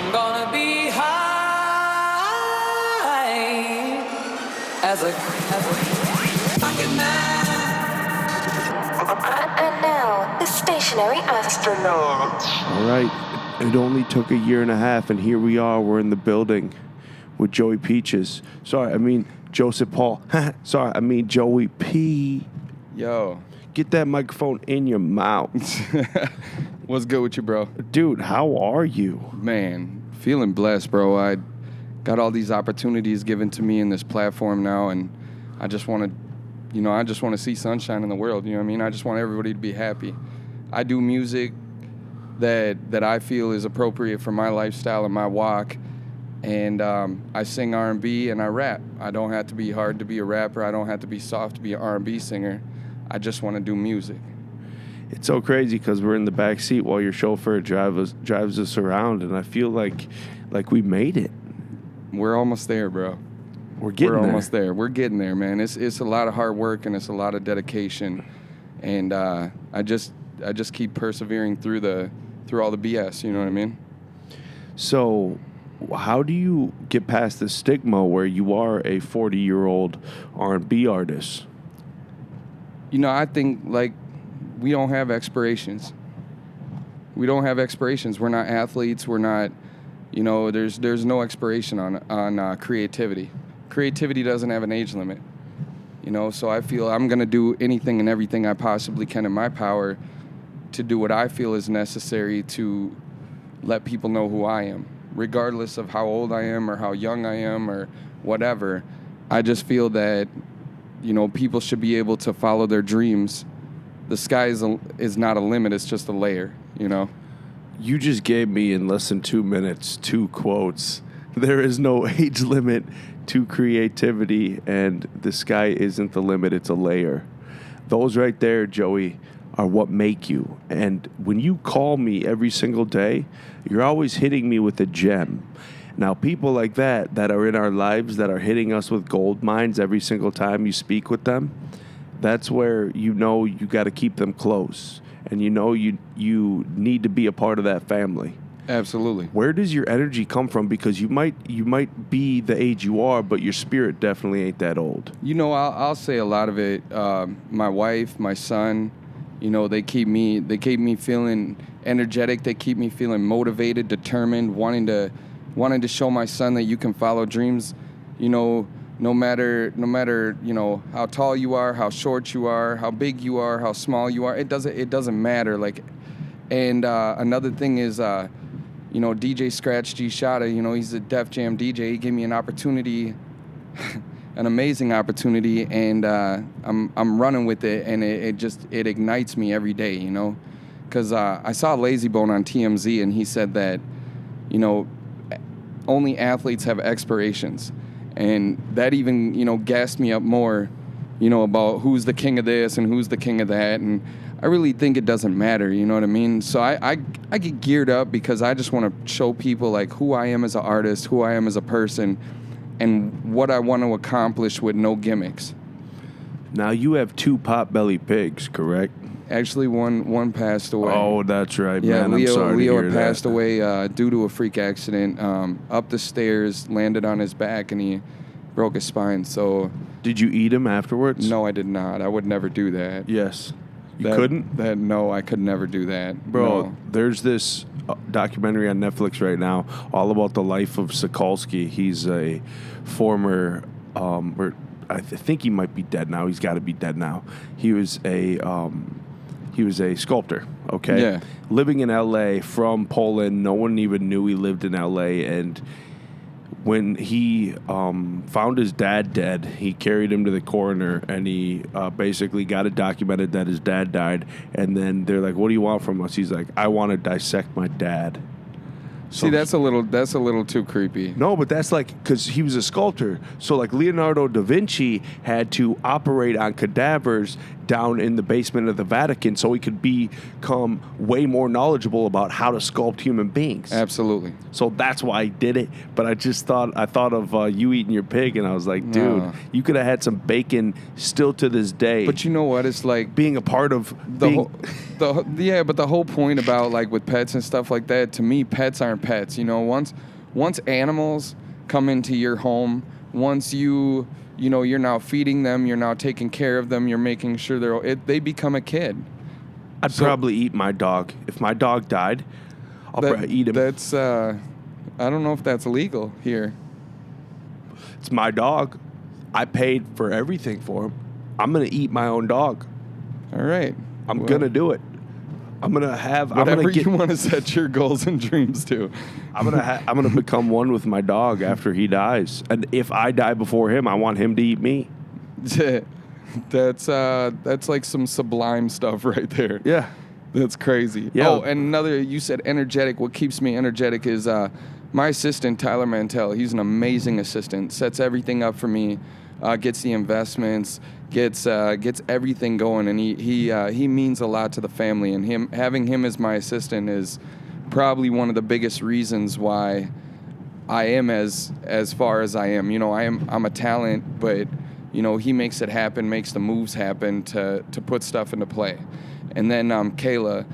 I'm gonna be high as a fucking man. And now, the stationary astronaut. All right, it only took a year and a half, and here we are. We're in the building with Joey Peaches. Sorry, I mean Joseph Paul. Sorry, I mean Joey P. Yo. Get that microphone in your mouth. What's good with you, bro? Dude, how are you? Man, feeling blessed, bro. I got all these opportunities given to me in this platform now, and I just want to see sunshine in the world, you know what I mean? I just want everybody to be happy. I do music that I feel is appropriate for my lifestyle and my walk, and I sing R&B and I rap. I don't have to be hard to be a rapper. I don't have to be soft to be an R&B singer. I just want to do music. It's so crazy because we're in the back seat while your chauffeur drives us around, and I feel like we made it. We're almost there, bro. We're almost there. We're getting there, man. It's a lot of hard work and it's a lot of dedication, and I just keep persevering through all the BS. You know what I mean? So, how do you get past the stigma where you are a 40-year-old R&B artist? You know, I think like we don't have expirations. We're not athletes. We're not. You know, there's no expiration on creativity. Creativity doesn't have an age limit, you know, so I feel I'm going to do anything and everything I possibly can in my power to do what I feel is necessary to let people know who I am, regardless of how old I am or how young I am or whatever. I just feel that, you know, people should be able to follow their dreams. The sky is not a limit, it's just a layer, you know. You just gave me in less than 2 minutes 2 quotes. There is no age limit to creativity, and the sky isn't the limit, it's a layer. Those right there, Joey, are what make you. And when you call me every single day, you're always hitting me with a gem. Now, people like that are in our lives, that are hitting us with gold mines every single time you speak with them, that's where you know you got to keep them close. And you know you need to be a part of that family. Absolutely. Where does your energy come from? Because you might be the age you are, but your spirit definitely ain't that old. You know, I'll say a lot of it. My wife, my son, you know, they keep me feeling energetic. They keep me feeling motivated, determined, wanting to show my son that you can follow dreams. You know, no matter you know how tall you are, how short you are, how big you are, how small you are. It doesn't matter. Like, and another thing is. You know, DJ Scratch G Shada, you know, he's a Def Jam DJ. He gave me an opportunity, an amazing opportunity, and I'm running with it, and it ignites me every day, you know, because I saw Lazy Bone on TMZ, and he said that, you know, only athletes have expirations, and that even, you know, gassed me up more, you know, about who's the king of this and who's the king of that, and I really think it doesn't matter, you know what I mean? So I get geared up because I just want to show people like who I am as an artist, who I am as a person, and what I want to accomplish with no gimmicks. Now you have 2 potbelly pigs, correct? Actually, one passed away. Oh, that's right, yeah, man. I'm sorry Leo to hear passed that. away due to a freak accident. Up the stairs, landed on his back, and he broke his spine. So, did you eat him afterwards? No, I did not. I would never do that. Yes. You couldn't? No, I could never do that. Bro, no. There's this documentary on Netflix right now all about the life of Sokolsky. He's a former, I think he might be dead now. He's got to be dead now. He was a sculptor, okay? Yeah. Living in L.A. from Poland. No one even knew he lived in L.A., and when he found his dad dead, he carried him to the coroner, and he basically got it documented that his dad died. And then they're like, "What do you want from us?" He's like, "I want to dissect my dad." See, that's a little too creepy. No, but that's like because he was a sculptor. So like Leonardo da Vinci had to operate on cadavers down in the basement of the Vatican so he could become way more knowledgeable about how to sculpt human beings. Absolutely. So that's why I did it. But I thought of you eating your pig, and I was like, dude, No. you could have had some bacon still to this day. But you know what? It's like being a part of but the whole point about like with pets and stuff like that, to me, pets aren't pets. You know, once animals come into your home, once you're now feeding them, you're now taking care of them, you're making sure they become a kid. I'd probably eat my dog. If my dog died, I'll probably eat him. That's I don't know if that's legal here. It's my dog. I paid for everything for him. I'm gonna eat my own dog. All right. I'm gonna do it. I'm gonna you want to set your goals and dreams to. I'm gonna become one with my dog after he dies. And if I die before him, I want him to eat me. That's like some sublime stuff right there. Yeah. That's crazy. Yeah. Oh, and you said energetic. What keeps me energetic is my assistant, Tyler Mantell. He's an amazing assistant. Sets everything up for me. Gets the investments. Gets everything going, and he means a lot to the family. And having him as my assistant is probably one of the biggest reasons why I am as far as I am. You know, I'm a talent, but you know, he makes it happen, makes the moves happen to put stuff into play. And then Kayla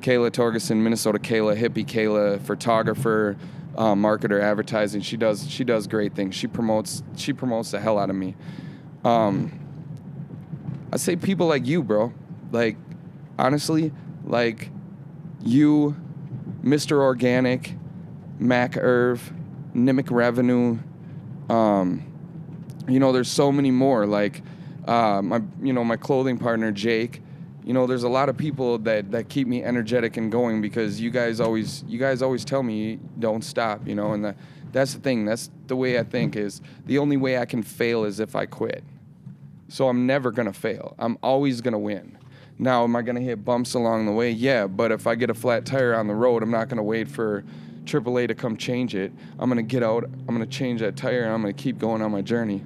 Torgerson, Minnesota Kayla, hippie Kayla, photographer, marketer, advertising. She does great things. She promotes the hell out of me. I say people like you, bro. Like, honestly, like you, Mr. Organic, Mac Irv, Nimic Revenue. You know, there's so many more. Like, my clothing partner Jake. You know, there's a lot of people that keep me energetic and going because you guys always tell me don't stop. You know, and that's the thing. That's the way I think is the only way I can fail is if I quit. So I'm never going to fail. I'm always going to win. Now, am I going to hit bumps along the way? Yeah, but if I get a flat tire on the road, I'm not going to wait for AAA to come change it. I'm going to get out, I'm going to change that tire, and I'm going to keep going on my journey.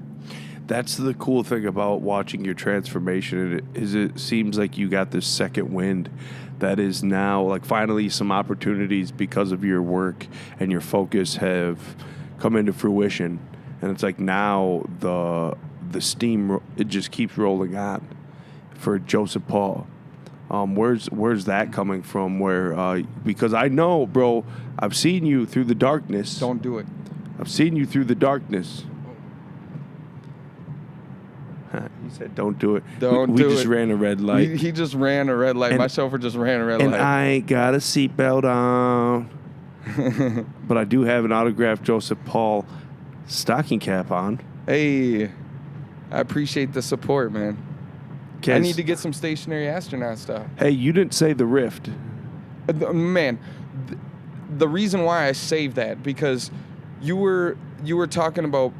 That's the cool thing about watching your transformation. It seems like you got this second wind that is now, like, finally some opportunities because of your work and your focus have come into fruition. And it's like now the steam, it just keeps rolling on for Joseph Paul. Where's that coming from? Because I know, bro, I've seen you through the darkness. Don't do it. I've seen you through the darkness. He said, "Don't do it." We just ran a red light. He just ran a red light. My chauffeur just ran a red light. And I ain't got a seatbelt on. But I do have an autographed Joseph Paul stocking cap on. Hey, I appreciate the support, man. I need to get some stationary astronaut stuff. Hey, you didn't say the Rift. Man, the reason why I saved that because you were talking about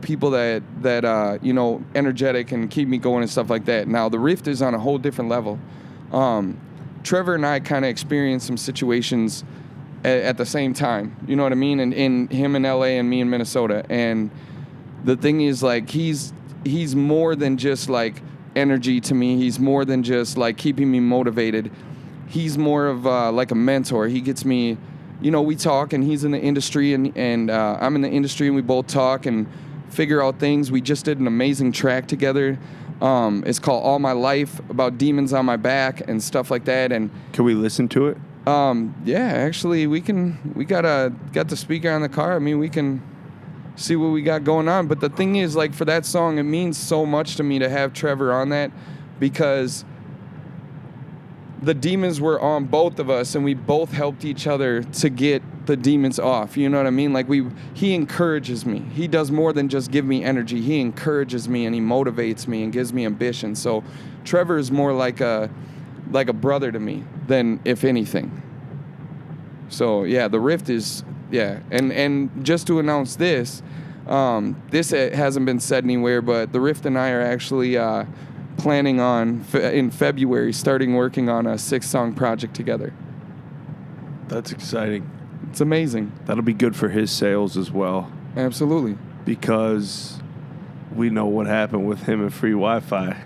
people that you know, energetic and keep me going and stuff like that. Now the Rift is on a whole different level. Trevor and I kind of experienced some situations at the same time. You know what I mean? And in him in LA and me in Minnesota. And the thing is, like, he's more than just like energy to me. He's more than just like keeping me motivated. He's more of like a mentor. He gets me, you know, we talk and he's in the industry and I'm in the industry and we both talk and figure out things. We just did an amazing track together. It's called All My Life, about demons on my back and stuff like that. And can we listen to it? Yeah, actually we got the speaker on the car. I mean, we can see what we got going on. But the thing is, like, for that song, it means so much to me to have Trevor on that because the demons were on both of us and we both helped each other to get the demons off. You know what I mean? Like, he encourages me. He does more than just give me energy. He encourages me and he motivates me and gives me ambition. So Trevor is more like a brother to me than if anything. So yeah, the Rift is, yeah. And just to announce this hasn't been said anywhere, but the Rift and I are actually planning on in February starting working on a 6-song project together. That's exciting. It's amazing. That'll be good for his sales as well. Absolutely. Because we know what happened with him and free Wi-Fi.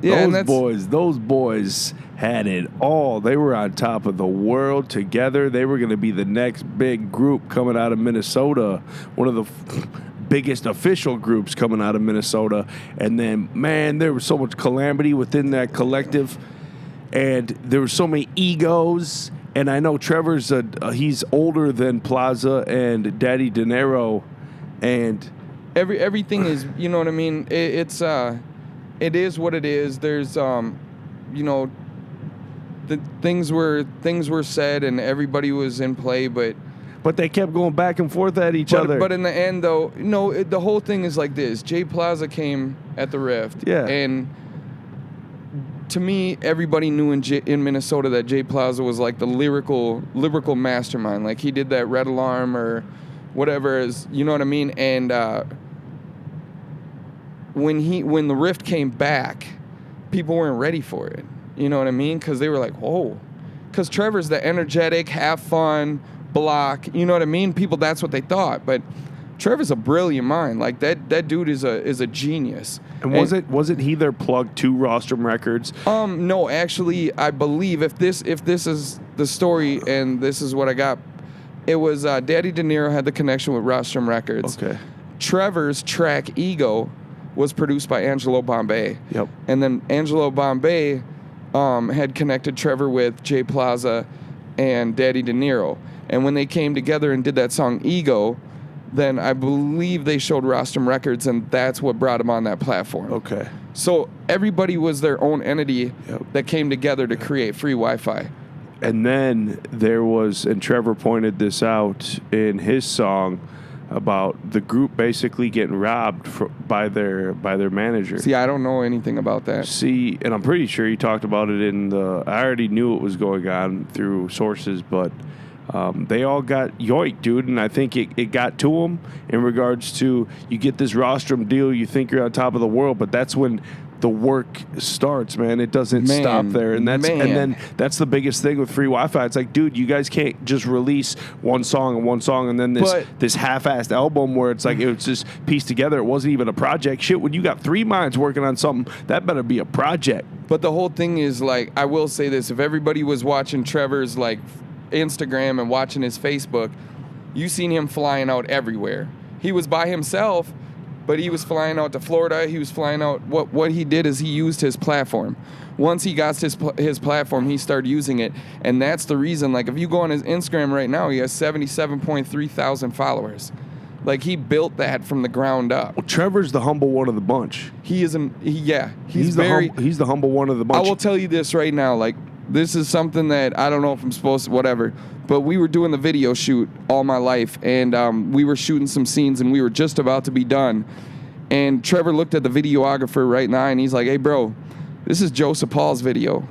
Yeah, Those boys had it all. They were on top of the world together. They were going to be the next big group coming out of Minnesota, one of the biggest official groups coming out of Minnesota. And then, man, there was so much calamity within that collective, and there were so many egos. And I know Trevor's he's older than Plaza and Daddy De Niro, and everything is, you know what I mean? It is what it is. There's you know, the things were said and everybody was in play, but they kept going back and forth at each other. But in the end, though, no, the whole thing is like this. Jay Plaza came at the Rift, yeah, and to me, everybody knew in Minnesota that Jay Plaza was like the lyrical mastermind. Like he did that Red Alarm or whatever, is, you know what I mean? And when the Rift came back, people weren't ready for it. You know what I mean? Because they were like, whoa. Because Trevor's the energetic, have fun, block. You know what I mean? People, that's what they thought. But Trevor's a brilliant mind. Like that dude is a genius. And wasn't he their plug to Rostrum Records? No, actually, I believe if this is the story and this is what I got, it was Daddy De Niro had the connection with Rostrum Records. Okay. Trevor's track Ego was produced by Angelo Bombay. Yep. And then Angelo Bombay had connected Trevor with Jay Plaza and Daddy De Niro. And when they came together and did that song Ego, then I believe they showed Rostrum Records, and that's what brought them on that platform. Okay. So everybody was their own entity that came together to create free Wi-Fi. And then there was, and Trevor pointed this out in his song, about the group basically getting robbed by their manager. See, I don't know anything about that. See, and I'm pretty sure he talked about it I already knew it was going on through sources, but they all got yoinked, dude, and I think it got to them in regards to, you get this rostrum deal, you think you're on top of the world, but that's when the work starts, man. It doesn't stop there, and then that's the biggest thing with free Wi-Fi. It's like, dude, you guys can't just release one song, and then this half-assed album where it's like it was just pieced together. It wasn't even a project. Shit, when you got three minds working on something, that better be a project. But the whole thing is, like, I will say this: if everybody was watching Trevor's like Instagram and watching his Facebook, you seen him flying out everywhere. He was by himself, but he was flying out to Florida. He was flying out. What he did is he used his platform. Once he got his platform, he started using it. And that's the reason, like, if you go on his Instagram right now, he has 77.3 thousand followers. Like, he built that from the ground up. Well, Trevor's the humble one of the bunch. He's he's the humble one of the bunch. I will tell you this right now. Like, this is something that I don't know if I'm supposed to, whatever. But we were doing the video shoot all my life, and we were shooting some scenes, and we were just about to be done. And Trevor looked at the videographer right now, and he's like, "Hey, bro, this is Joseph Paul's video.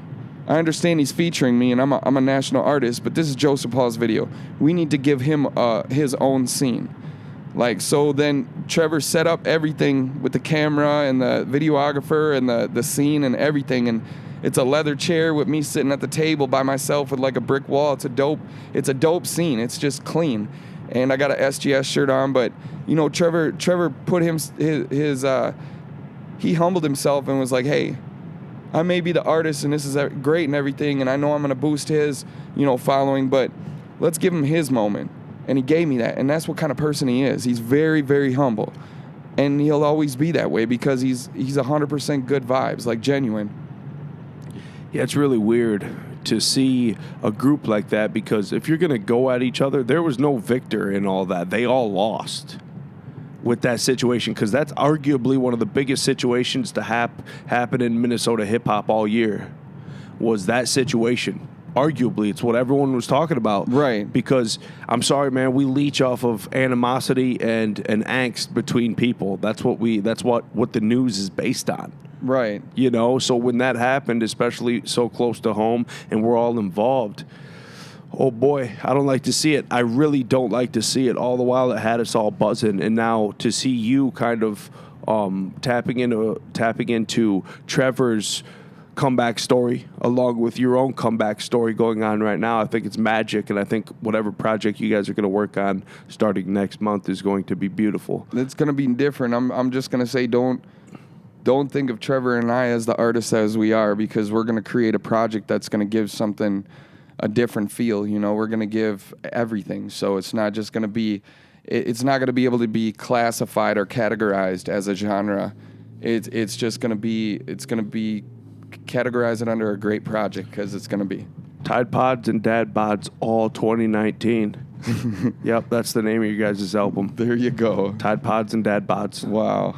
I understand he's featuring me, and I'm a national artist, but this is Joseph Paul's video. We need to give him his own scene." Like, so then Trevor set up everything with the camera and the videographer and the scene and everything, and it's a leather chair with me sitting at the table by myself with like a brick wall. It's a dope scene. It's just clean. And I got a SGS shirt on, but you know, Trevor put his he humbled himself and was like, "Hey, I may be the artist and this is great and everything, and I know I'm going to boost his, you know, following, but let's give him his moment." And he gave me that, and that's what kind of person he is. He's very, very humble, and he'll always be that way because he's 100% good vibes, like genuine. Yeah, it's really weird to see a group like that, because if you're going to go at each other, there was no victor in all that. They all lost with that situation, because that's arguably one of the biggest situations to happen in Minnesota hip-hop all year, was that situation. Arguably, it's what everyone was talking about. Right. Because, I'm sorry, man, we leech off of animosity and angst between people. That's what the news is based on. Right. You know, so when that happened, especially so close to home, and we're all involved, oh boy, I don't like to see it. I really don't like to see it. All the while it had us all buzzing, and now to see you kind of tapping into Trevor's comeback story along with your own comeback story going on right now, I think it's magic, and I think whatever project you guys are going to work on starting next month is going to be beautiful. It's going to be different. I'm just going to say, don't don't think of Trevor and I as the artists as we are, because we're going to create a project that's going to give something a different feel. You know, we're going to give everything. So it's not just going to be, it's not going to be able to be classified or categorized as a genre. It's just going to be, it's going to be categorized under a great project, because it's going to be. Tide Pods and Dad Bods all 2019. Yep, that's the name of your guys' album. There you go. Tide Pods and Dad Bods. Wow.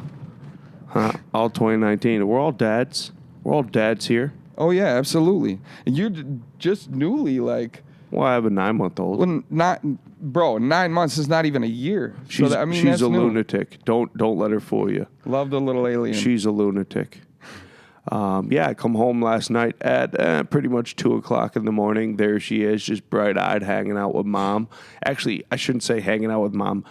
Huh, all 2019. We're all dads. We're all dads here. Oh, yeah, absolutely. And you're just newly, like... Well, I have a 9-month-old. Well, not... Bro, 9 months is not even a year. She's, so that, I mean, she's that's a new. lunatic. Don't let her fool you. Love the little alien. She's a lunatic. Yeah, I come home last night at pretty much 2 o'clock in the morning. There she is, just bright-eyed, hanging out with Mom. Actually, I shouldn't say hanging out with Mom.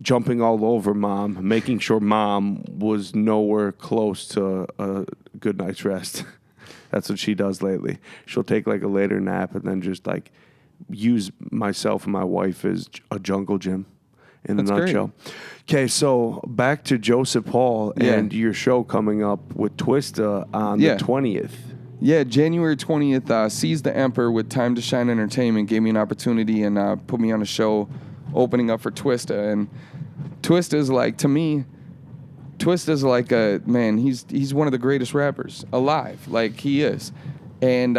Jumping all over Mom, making sure Mom was nowhere close to a good night's rest. That's what she does lately. She'll take like a later nap and then just like use myself and my wife as a jungle gym in a nutshell. Okay, so back to Joseph Paul and your show coming up with Twista on the 20th. Yeah, January 20th, Seize the Emperor with Time to Shine Entertainment gave me an opportunity and put me on a show opening up for Twista. And Twista's like, to me, Twista's like a, man, he's one of the greatest rappers alive. Like, he is. And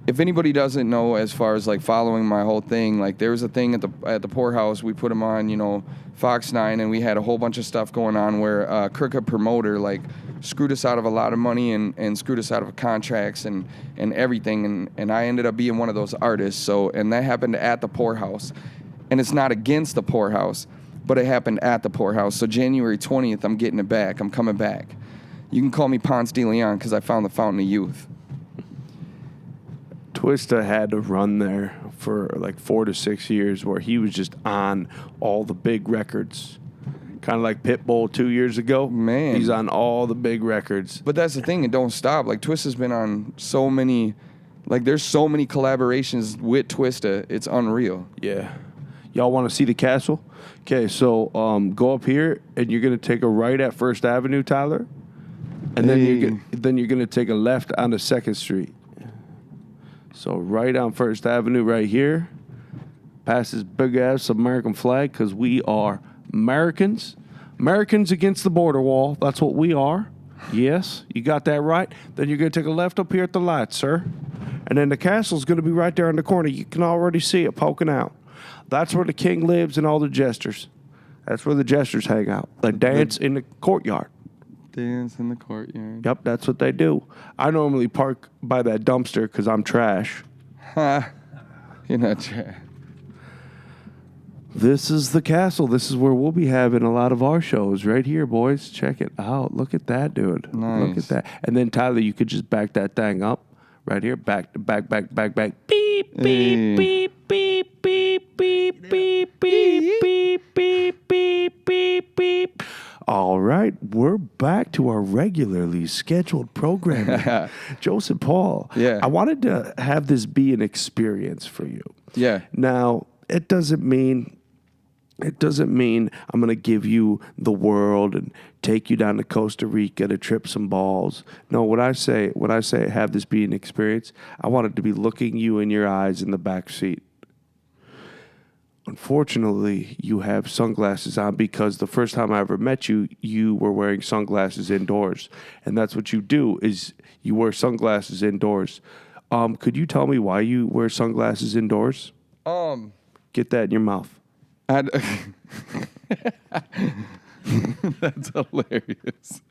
if anybody doesn't know, as far as like following my whole thing, like there was a thing at the PourHouse, we put him on, you know, Fox 9, and we had a whole bunch of stuff going on where a crooked promoter like screwed us out of a lot of money and screwed us out of contracts and everything, and I ended up being one of those artists. So, and that happened at the PourHouse, and it's not against the PourHouse, but it happened at the PourHouse. So January 20th, I'm getting it back. I'm coming back. You can call me Ponce de Leon because I found the fountain of youth. Twista had to run there for like 4 to 6 years where he was just on all the big records. Kind of like Pitbull 2 years ago. Man. He's on all the big records. But that's the thing, it don't stop. Like, Twista's been on so many, like, there's so many collaborations with Twista. It's unreal. Yeah. Y'all want to see the castle? Okay, so go up here, and you're going to take a right at First Avenue, Tyler. And then you're going to take a left onto 2nd Street. So right on First Avenue right here. Past this big-ass American flag, because we are Americans. Americans against the border wall. That's what we are. Yes, you got that right. Then you're going to take a left up here at the lights, sir. And then the castle's going to be right there in the corner. You can already see it poking out. That's where the king lives and all the jesters. That's where the jesters hang out. They dance in the courtyard. Dance in the courtyard. Yep, that's what they do. I normally park by that dumpster because I'm trash. Ha. You're not trash. This is the castle. This is where we'll be having a lot of our shows right here, boys. Check it out. Look at that, dude. Nice. Look at that. And then, Tyler, you could just back that thing up right here. Back. Beep, beep, beep, beep, beep, beep, beep, beep, beep, beep, beep, beep, beep. All right, we're back to our regularly scheduled programming. Joseph Paul. Yeah. I wanted to have this be an experience for you. Yeah. Now, it doesn't mean I'm going to give you the world and take you down to Costa Rica to trip some balls. No, when I say have this be an experience, I want it to be looking you in your eyes in the back seat. Unfortunately, you have sunglasses on because the first time I ever met you, you were wearing sunglasses indoors. And that's what you do, is you wear sunglasses indoors. Could you tell me why you wear sunglasses indoors? Get that in your mouth. That's hilarious.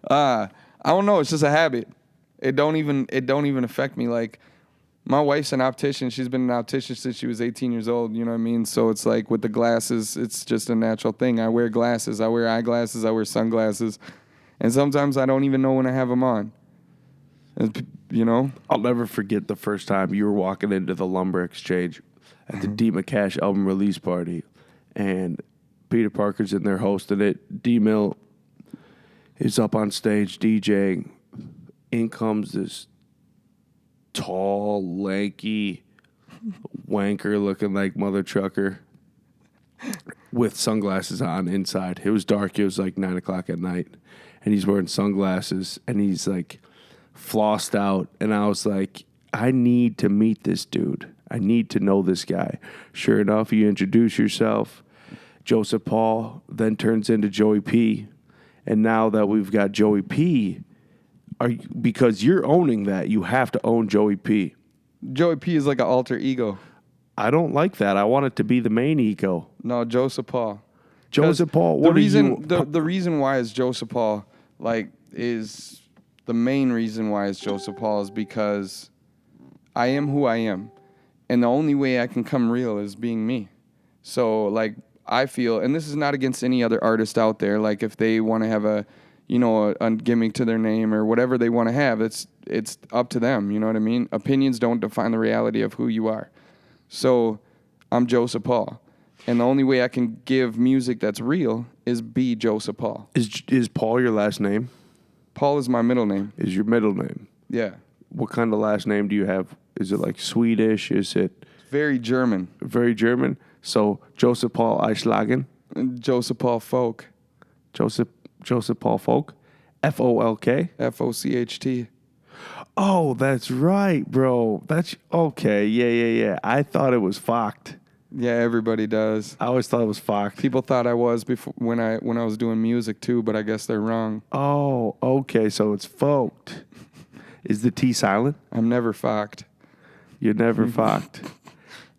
I don't know. It's just a habit. It don't even affect me. Like, my wife's an optician. She's been an optician since she was 18 years old. You know what I mean? So it's like with the glasses, it's just a natural thing. I wear glasses. I wear eyeglasses. I wear sunglasses. And sometimes I don't even know when I have them on. You know? I'll never forget the first time you were walking into the Lumber Exchange at the D. McCash album release party. And Peter Parker's in there hosting it. D-Mill is up on stage DJing. In comes this tall, lanky wanker looking like mother trucker with sunglasses on inside. It was dark. It was like 9 o'clock at night. and he's wearing sunglasses, and he's like flossed out. And I was like, I need to meet this dude. I need to know this guy. Sure enough, you introduce yourself. Joseph Paul then turns into Joey P. And now that we've got Joey P, because you're owning that, you have to own Joey P. Joey P is like an alter ego. I don't like that. I want it to be the main ego. No, Joseph Paul. Joseph Paul. The reason why it's Joseph Paul, like, is the main reason why it's Joseph Paul is because I am who I am, and the only way I can come real is being me. So, like, I feel, and this is not against any other artist out there. Like, if they want to have a gimmick to their name or whatever they want to have, it's up to them. You know what I mean? Opinions don't define the reality of who you are. So, I'm Joseph Paul. And the only way I can give music that's real is be Joseph Paul. Is Paul your last name? Paul is my middle name. Is your middle name? Yeah. What kind of last name do you have? Is it like Swedish? Is it Very German. very German? So Joseph Paul Eichslagen? Joseph Paul Folk. Joseph Paul Folk? Folk? Focht. Oh, that's right, bro. That's okay. Yeah. I thought it was Focht. Yeah, everybody does. I always thought it was Focht. People thought I was before when I was doing music too, but I guess they're wrong. Oh, okay. So it's Focht. Is the T silent? I'm never Focht. You're never Focht.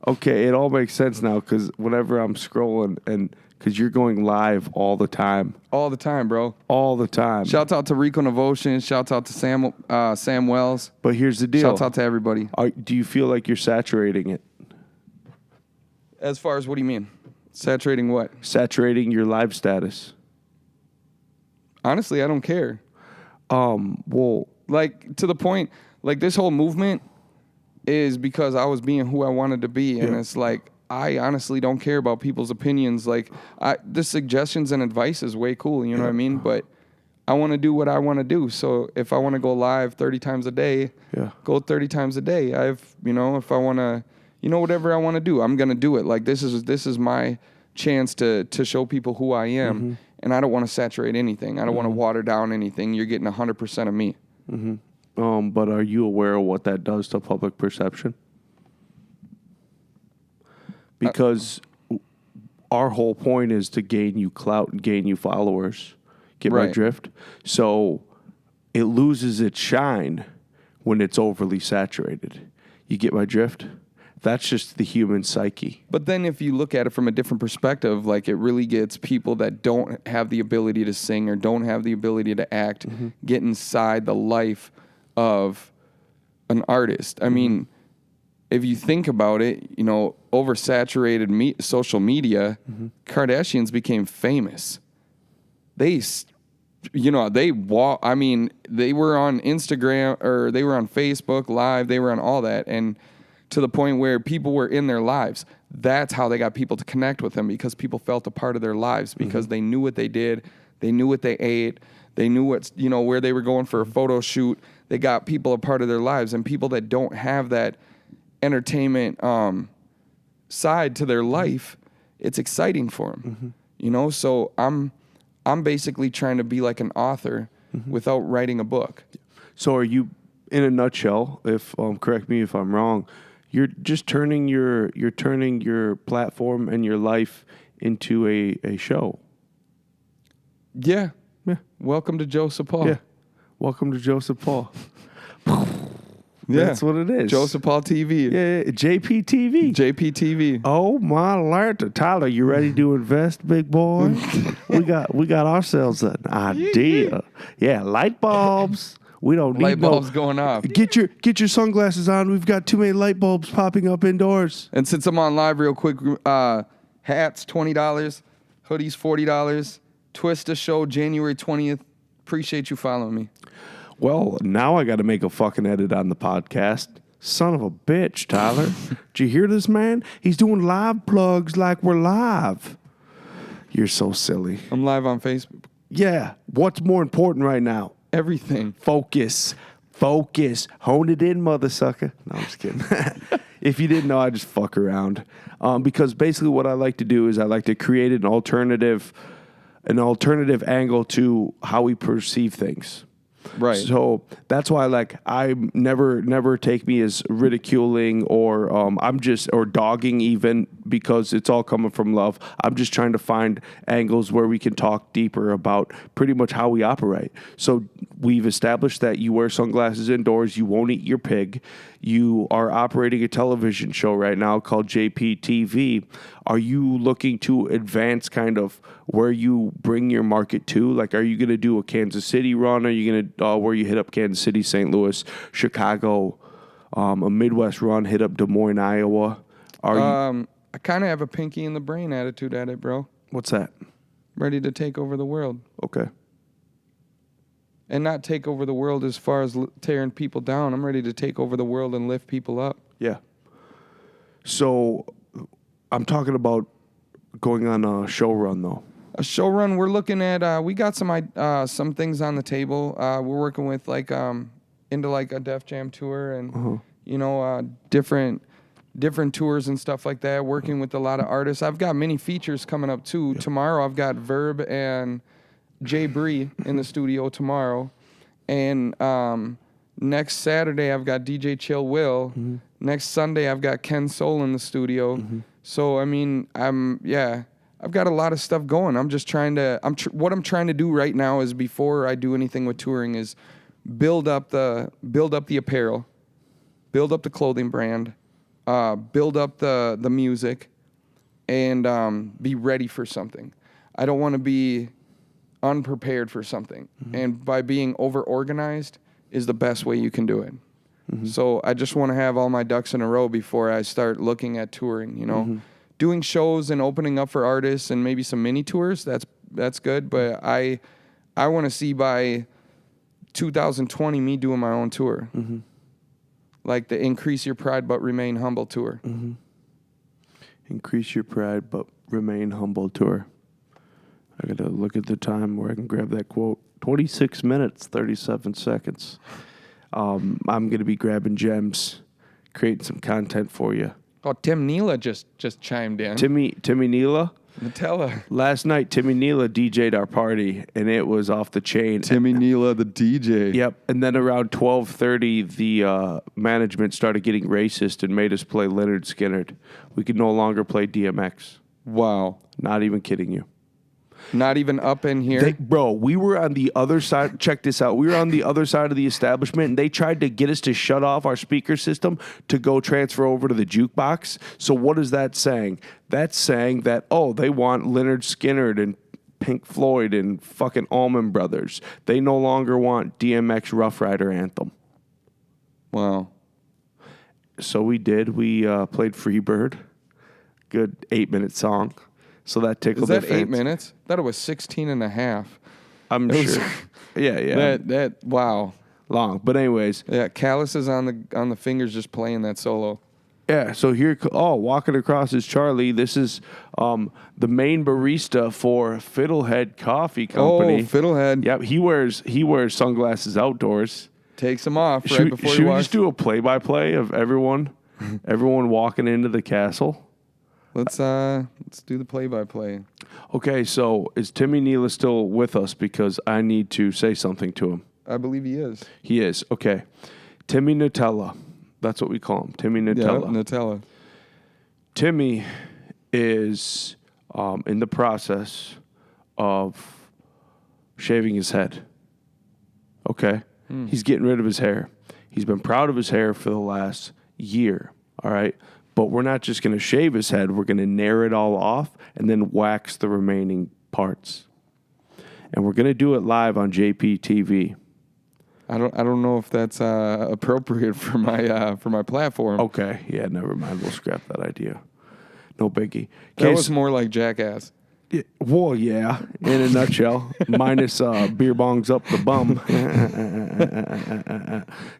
Okay, it all makes sense now because whenever I'm scrolling and because you're going live all the time. All the time, bro. All the time. Shout out to Rico Novotion. Shout out to Sam Wells. But here's the deal. Shout out to everybody. Do you feel like you're saturating it? As far as what do you mean? Saturating what? Saturating your live status. Honestly, I don't care. Well, Like, to the point, like, this whole movement is because I was being who I wanted to be. And it's like, I honestly don't care about people's opinions. Like, the suggestions and advice is way cool, you know what I mean? But I want to do what I want to do. So if I want to go live 30 times a day, go 30 times a day. If I want to, whatever I want to do, I'm going to do it. Like, this is my chance to show people who I am. Mm-hmm. And I don't want to saturate anything. I don't want to water down anything. You're getting 100% of me. Mm-hmm. But are you aware of what that does to public perception? Because our whole point is to gain you clout and gain you followers. Get my drift? So it loses its shine when it's overly saturated. You get my drift? That's just the human psyche. But then if you look at it from a different perspective, like, it really gets people that don't have the ability to sing or don't have the ability to act get inside the life of an artist. I mean, if you think about it, oversaturated social media, Kardashians became famous. They were on Instagram or they were on Facebook Live. They were on all that. And to the point where people were in their lives. That's how they got people to connect with them, because people felt a part of their lives because they knew what they did. They knew what they ate. They knew where they were going for a photo shoot. They got people a part of their lives, and people that don't have that entertainment side to their life, it's exciting for them. So I'm basically trying to be like an author without writing a book. So are you, in a nutshell, if correct me if I'm wrong, you're just turning your platform and your life into a show. Yeah. Welcome to Joseph Paul. Yeah. Welcome to Joseph Paul. That's what it is. Joseph Paul TV. Yeah. JPTV. JPTV. Oh my Lord, Tyler, you ready to invest, big boy? we got ourselves an idea. Yeah, light bulbs. We don't need light bulbs going off. Get your sunglasses on. We've got too many light bulbs popping up indoors. And since I'm on live real quick, hats $20, hoodies $40. Twista show January 20th. Appreciate you following me. Well, now I got to make a fucking edit on the podcast. Son of a bitch, Tyler. Did you hear this, man? He's doing live plugs like we're live. You're so silly. I'm live on Facebook. Yeah. What's more important right now? Everything. Focus. Hone it in, mother sucker. No, I'm just kidding. If you didn't know, I just fuck around. Because basically what I like to do is I like to create an alternative an alternative angle to how we perceive things. Right. So that's why, like, I never take me as ridiculing or or dogging, even, because it's all coming from love. I'm just trying to find angles where we can talk deeper about pretty much how we operate. So we've established that you wear sunglasses indoors, you won't eat your pig. You are operating a television show right now called JPTV. Are you looking to advance kind of where you bring your market to? Like, are you going to do a Kansas City run? Are you going to, where you hit up Kansas City, St. Louis, Chicago, a Midwest run, hit up Des Moines, Iowa? I kind of have a pinky in the brain attitude at it, bro. What's that? Ready to take over the world. Okay. And not take over the world as far as tearing people down. I'm ready to take over the world and lift people up. Yeah. So I'm talking about going on a show run, though. A show run, we're looking at, we got some things on the table. We're working with, like, into, like, a Def Jam tour and, different tours and stuff like that, working with a lot of artists. I've got many features coming up, too. Yeah. Tomorrow I've got Verb and Jay Bree in the studio tomorrow. And next Saturday I've got DJ Chill Will. Mm-hmm. Next Sunday I've got Ken Soul in the studio. Mm-hmm. So, I mean, I've got a lot of stuff going. I'm just trying to, what I'm trying to do right now is, before I do anything with touring, is build up the apparel, build up the clothing brand, build up the music, and be ready for something. I don't want to be unprepared for something. Mm-hmm. And by being over-organized is the best way you can do it. Mm-hmm. So I just want to have all my ducks in a row before I start looking at touring, Mm-hmm. Doing shows and opening up for artists and maybe some mini tours, that's good. But I want to see by 2020 me doing my own tour. Mm-hmm. Like the Increase Your Pride But Remain Humble tour. Mm-hmm. Increase Your Pride But Remain Humble tour. I got to look at the time where I can grab that quote. 26 minutes, 37 seconds. I'm going to be grabbing gems, creating some content for you. Oh, Tim Neela just chimed in. Timmy Neela? Nutella. Last night, Timmy Neela DJ'd our party, and it was off the chain. Timmy Neela, the DJ. Yep. And then around 12:30, the management started getting racist and made us play Leonard Skinner. We could no longer play DMX. Wow. Not even kidding you. Not even up in here? Bro, we were on the other side. Check this out. We were on the other side of the establishment, and they tried to get us to shut off our speaker system to go transfer over to the jukebox. So what is that saying? That's saying that, they want Leonard Skinner and Pink Floyd and fucking Allman Brothers. They no longer want DMX Rough Rider Anthem. Wow. So we did. We played Freebird. Good 8-minute song. So that tickled their fans. Is that 8 minutes? I thought it was 16 and a half. I'm sure. Yeah. That wow. Long. But anyways. Yeah, calluses on the fingers just playing that solo. Yeah, so here, walking across is Charlie. This is the main barista for Fiddlehead Coffee Company. Oh, Fiddlehead. Yep, he wears sunglasses outdoors. Takes them off before he walks. Should we just do a play-by-play of everyone walking into the castle? Let's do the play-by-play. Okay, so is Timmy Neela still with us? Because I need to say something to him. I believe he is. He is. Okay. Timmy Nutella. That's what we call him. Timmy Nutella. Yeah, Nutella. Timmy is in the process of shaving his head. Okay? He's getting rid of his hair. He's been proud of his hair for the last year. All right? But we're not just going to shave his head. We're going to nair it all off and then wax the remaining parts. And we're going to do it live on JPTV. I don't know if that's appropriate for my platform. Okay, yeah, never mind. We'll scrap that idea. No biggie. That was more like Jackass. Yeah, well, yeah, in a nutshell, minus beer bongs up the bum.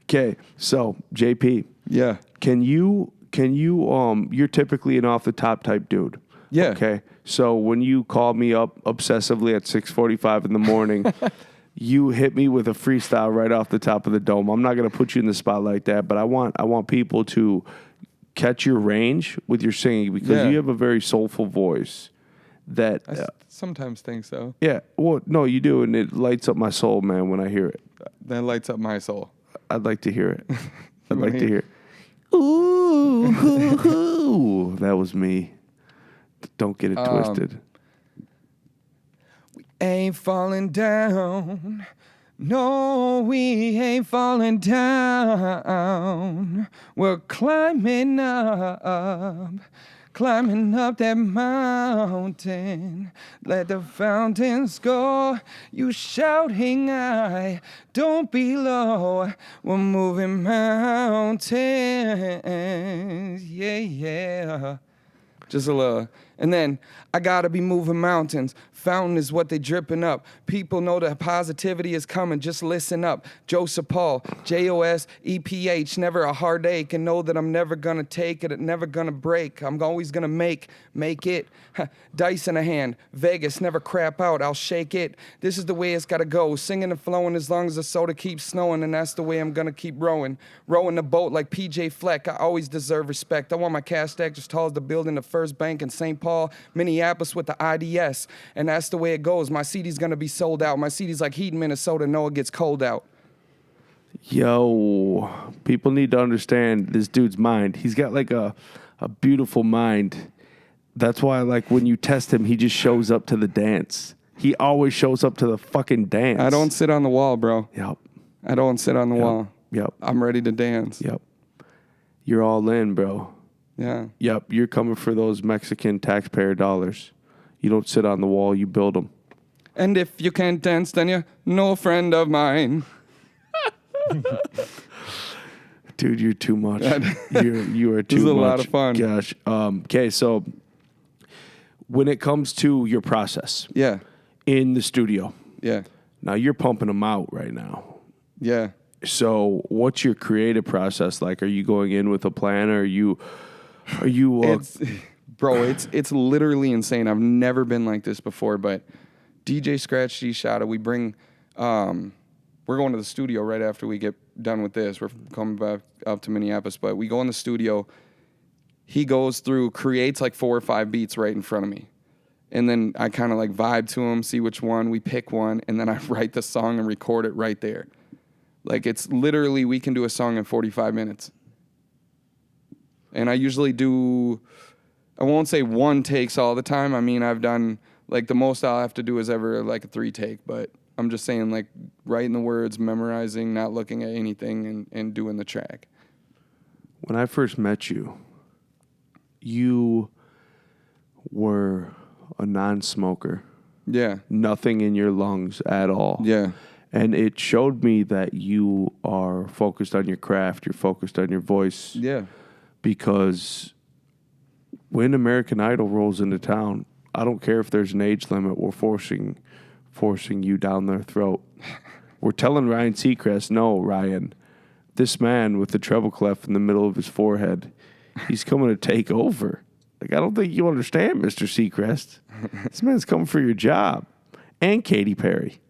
Okay, so JP, yeah, can you you're typically an off the top type dude. Yeah. Okay, so when you call me up obsessively at 6:45 in the morning. You hit me with a freestyle right off the top of the dome. I'm not going to put you in the spot like that, but I want people to catch your range with your singing because you have a very soulful voice that. I sometimes think so. Yeah, well, no, you do, and it lights up my soul, man, when I hear it. That lights up my soul. I'd like to hear it. I'd wanna like to hear- hear. Ooh, hoo, hoo. That was me. Don't get it twisted. Ain't falling down. No, we ain't falling down. We're climbing up that mountain. Let the fountains go. You shouting, I don't be low. We're moving mountains. Yeah, yeah. Just a little. And then I gotta be moving mountains. Fountain is what they dripping up. People know that positivity is coming. Just listen up. Joseph Paul, JOSEPH, never a heartache. And know that I'm never gonna take it, never gonna break. I'm always gonna make it. Dice in a hand. Vegas, never crap out. I'll shake it. This is the way it's gotta go. Singing and flowing as long as the soda keeps snowing. And that's the way I'm gonna keep rowing. Rowing the boat like PJ Fleck. I always deserve respect. I want my cash stack as tall as the building of First Bank in St. Paul, Minneapolis with the IDS. And that's the way it goes. My CD's gonna be sold out. My CD's like heat in Minnesota. No, it gets cold out. Yo, people need to understand this dude's mind. He's got like a beautiful mind. That's why, like, when you test him, he just shows up to the dance. He always shows up to the fucking dance. I don't sit on the wall, bro. Yep. I don't sit on the wall. Yep. I'm ready to dance. Yep. You're all in, bro. Yeah. Yep. You're coming for those Mexican taxpayer dollars. You don't sit on the wall, you build them. And if you can't dance, then you're no friend of mine. Dude, you're too much. You are too much. This is a lot of fun. Gosh. Okay, so when it comes to your process Yeah. in the studio, Yeah. now you're pumping them out right now. Yeah. So what's your creative process like? Are you going in with a plan, or are you It's literally insane. I've never been like this before, but DJ Scratch G Shada, we bring we're going to the studio right after we get done with this. We're coming back up to Minneapolis, but we go in the studio. He goes through, creates like 4 or 5 beats right in front of me. And then I kind of like vibe to him, see which one, we pick one, and then I write the song and record it right there. Like, it's literally, we can do a song in 45 minutes. And I usually do, I won't say 1 takes all the time. I mean, I've done, like, the most I'll have to do is ever like a 3 take, but I'm just saying, like, writing the words, memorizing, not looking at anything, and doing the track. When I first met you, you were a non-smoker. Yeah. Nothing in your lungs at all. Yeah. And it showed me that you are focused on your craft, you're focused on your voice. Yeah. Because when American Idol rolls into town, I don't care if there's an age limit, we're forcing you down their throat. We're telling Ryan Seacrest, no, Ryan, this man with the treble clef in the middle of his forehead, he's coming to take over. Like, I don't think you understand, Mr. Seacrest. This man's coming for your job. And Katy Perry.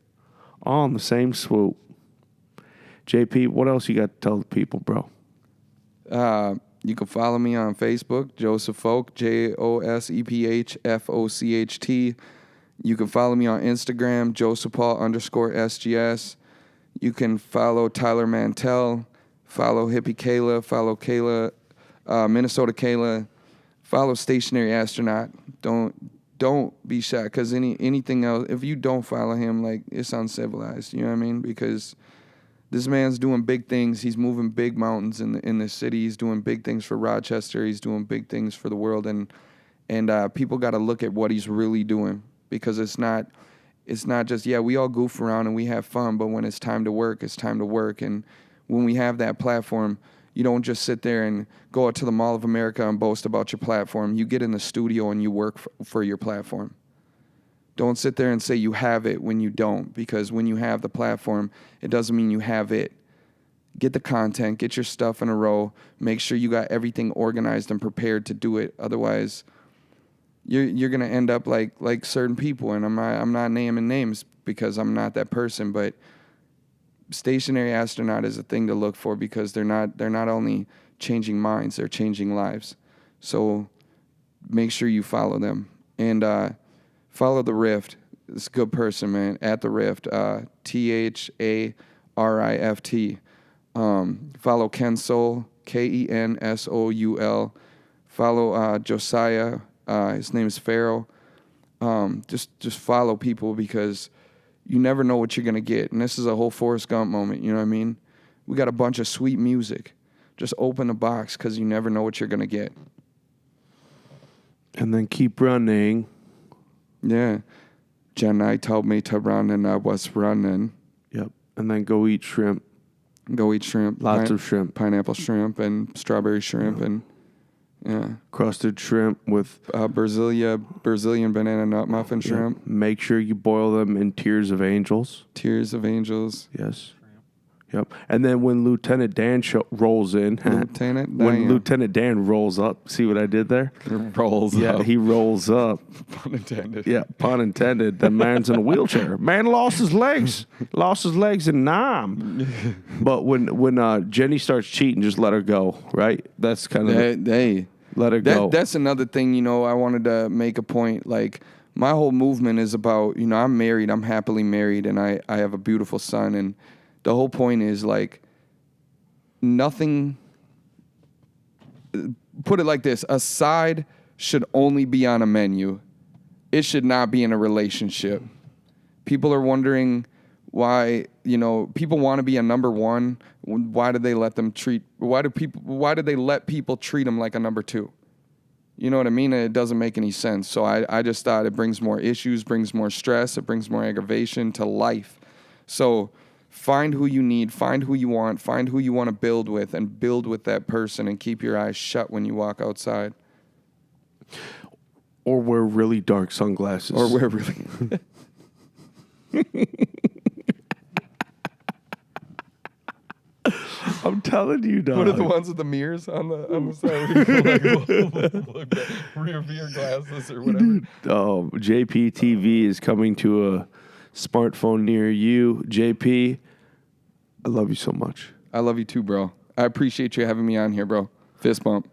All in the same swoop. JP, what else you got to tell the people, bro? You can follow me on Facebook, Joseph Folk, JOSEPHFOCHT. You can follow me on Instagram, JosephPaul_SGS. You can follow Tyler Mantell, follow Hippie Kayla, follow Kayla, Minnesota Kayla, follow Stationary Astronaut. Don't be shy, because anything else, if you don't follow him, like, it's uncivilized, you know what I mean? Because this man's doing big things. He's moving big mountains in the city. He's doing big things for Rochester. He's doing big things for the world, and people got to look at what he's really doing, because it's not just, yeah, we all goof around and we have fun, but when it's time to work, it's time to work. And when we have that platform, you don't just sit there and go out to the Mall of America and boast about your platform. You get in the studio and you work for your platform. Don't sit there and say you have it when you don't, because when you have the platform, it doesn't mean you have it. Get the content, get your stuff in a row, make sure you got everything organized and prepared to do it. Otherwise, you're gonna end up like certain people, and I'm not naming names because I'm not that person, but Stationary Astronaut is a thing to look for, because they're not only changing minds, they're changing lives. So make sure you follow them. And Follow the Rift. It's a good person, man. At the Rift, THARIFT. Follow Ken Soul, KENSOUL. Follow Josiah. His name is Pharaoh. Just follow people because you never know what you're gonna get. And this is a whole Forrest Gump moment. You know what I mean? We got a bunch of sweet music. Just open the box because you never know what you're gonna get. And then keep running. Yeah. Jenai told me to run and I was running. Yep. And then go eat shrimp. Go eat shrimp. Lots of shrimp. Pineapple shrimp and strawberry shrimp and Crusted shrimp with Brazilian banana nut muffin shrimp. Make sure you boil them in tears of angels. Tears of angels. Yes. Yep. And then when Lieutenant Dan rolls in, when Lieutenant Dan rolls up, see what I did there? Rolls up. Yeah, he rolls up. Pun intended. Yeah, pun intended. The man's in a wheelchair. Man lost his legs. in Nam. But when Jenny starts cheating, just let her go, right? That's kind of let her go. That's another thing, I wanted to make a point. Like, my whole movement is about, I'm married. I'm happily married, and I have a beautiful son, and the whole point is, like, nothing, put it like this, a side should only be on a menu. It should not be in a relationship. People are wondering why, people want to be a number one. Why do they let people treat them like a number two? You know what I mean? And it doesn't make any sense. So I just thought it brings more issues, brings more stress, it brings more aggravation to life. So find who you need, find who you want, find who you want to build with, and build with that person, and keep your eyes shut when you walk outside. Or wear really dark sunglasses. Or wear really... I'm telling you, dog. What are the ones with the mirrors on the side? Look, rear view glasses or whatever. JP TV is coming to a smartphone near you. JP, I love you so much. I love you too, bro. I appreciate you having me on here, bro. Fist bump.